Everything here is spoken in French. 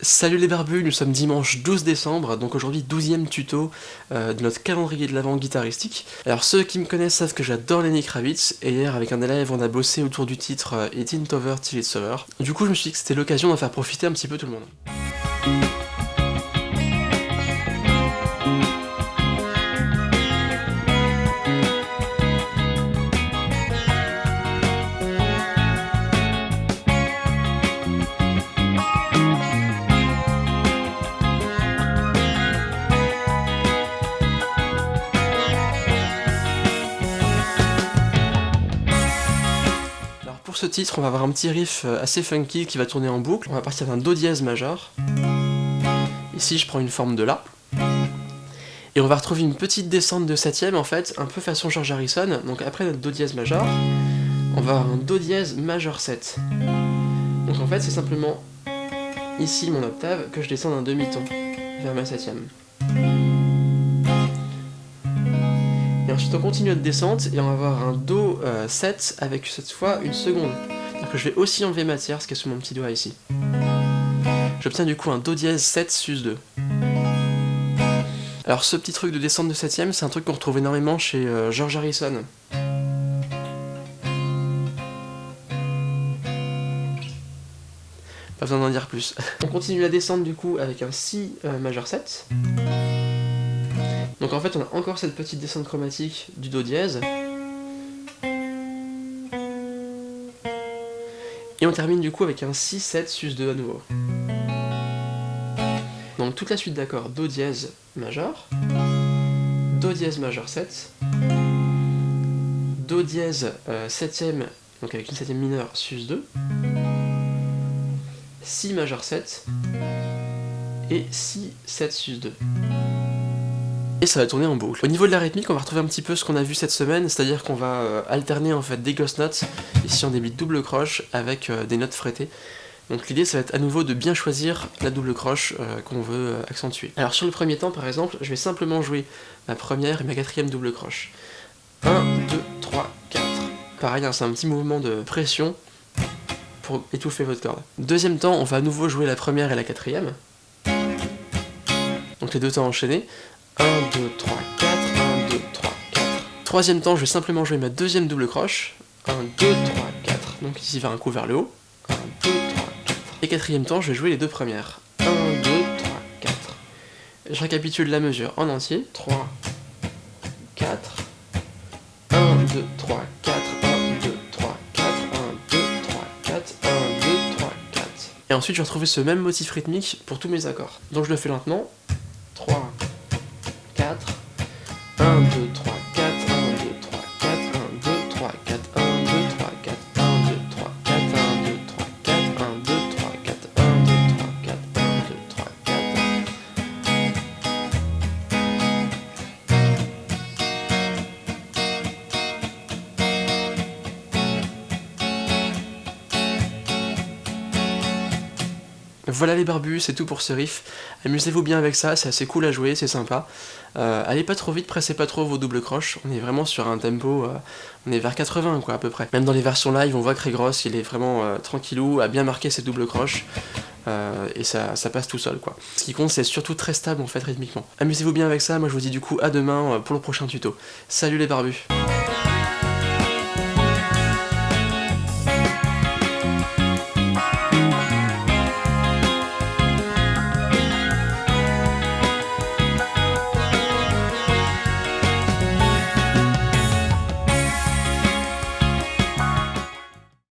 Salut les barbus, nous sommes dimanche 12 décembre, donc aujourd'hui 12e tuto de notre calendrier de l'Avent guitaristique. Alors ceux qui me connaissent savent que j'adore Lenny Kravitz, et hier avec un élève on a bossé autour du titre It Ain't Over Till It's Over. Du coup je me suis dit que c'était l'occasion d'en faire profiter un petit peu tout le monde. Pour ce titre, on va avoir un petit riff assez funky qui va tourner en boucle. On va partir d'un Do dièse majeur. Ici, je prends une forme de La. Et on va retrouver une petite descente de septième, en fait, un peu façon George Harrison. Donc après notre Do dièse majeur, on va avoir un Do dièse majeur 7. Donc en fait, c'est simplement ici mon octave que je descends d'un demi-ton vers ma septième. Et ensuite on continue notre descente et on va avoir un Do 7 avec cette fois une seconde. C'est-à-dire que je vais aussi enlever ma tierce qui est sous mon petit doigt ici. J'obtiens du coup un Do dièse 7 sus 2. Alors ce petit truc de descente de septième, c'est un truc qu'on retrouve énormément chez George Harrison. Pas besoin d'en dire plus. On continue la descente du coup avec un Si majeur 7. Donc en fait on a encore cette petite descente chromatique du Do dièse. Et on termine du coup avec un Si 7 sus 2 à nouveau. Donc toute la suite d'accords Do dièse majeur, Do dièse majeur 7, Do dièse septième, donc avec une septième mineure sus 2, Si majeur 7 et Si 7 sus 2. Et ça va tourner en boucle. Au niveau de la rythmique, on va retrouver un petit peu ce qu'on a vu cette semaine, c'est-à-dire qu'on va alterner en fait des ghost notes, ici en débit double croche, avec des notes frettées. Donc l'idée ça va être à nouveau de bien choisir la double croche qu'on veut accentuer. Alors sur le premier temps par exemple, je vais simplement jouer ma première et ma quatrième double croche. 1, 2, 3, 4. Pareil, hein, c'est un petit mouvement de pression pour étouffer votre corde. Deuxième temps, on va à nouveau jouer la première et la quatrième. Donc les deux temps enchaînés. 1, 2, 3, 4, 1, 2, 3, 4. Troisième temps, je vais simplement jouer ma deuxième double croche. 1, 2, 3, 4. Donc ici vers un coup vers le haut. 1, 2, 3, 4. Et quatrième temps, je vais jouer les deux premières. 1, 2, 3, 4. Je récapitule la mesure en entier. 3, 4. 1, 2, 3, 4. 1, 2, 3, 4. 1, 2, 3, 4. 1, 2, 3, 4. Et ensuite, je vais retrouver ce même motif rythmique pour tous mes accords. Donc je le fais lentement. 3, 4, 1, 2, 3, 4, 1, 2, 3, 4, 1, 2, 3, 4, 1, 2, 3, 4, 1, 2, 3, 4, 1, 2, 3, 4, 1, 2, 3, 4, 1, 2, 3, 4, 1, 2, 3, 4. Voilà les barbus, c'est tout pour ce riff. Amusez-vous bien avec ça, c'est assez cool à jouer, c'est sympa. Allez pas trop vite, pressez pas trop vos doubles croches, on est vraiment sur un tempo, on est vers 80 quoi à peu près. Même dans les versions live, on voit que Gross il est vraiment tranquillou, à bien marquer ses doubles croches, et ça passe tout seul quoi. Ce qui compte c'est surtout très stable en fait rythmiquement. Amusez-vous bien avec ça, moi je vous dis du coup à demain pour le prochain tuto. Salut les barbus.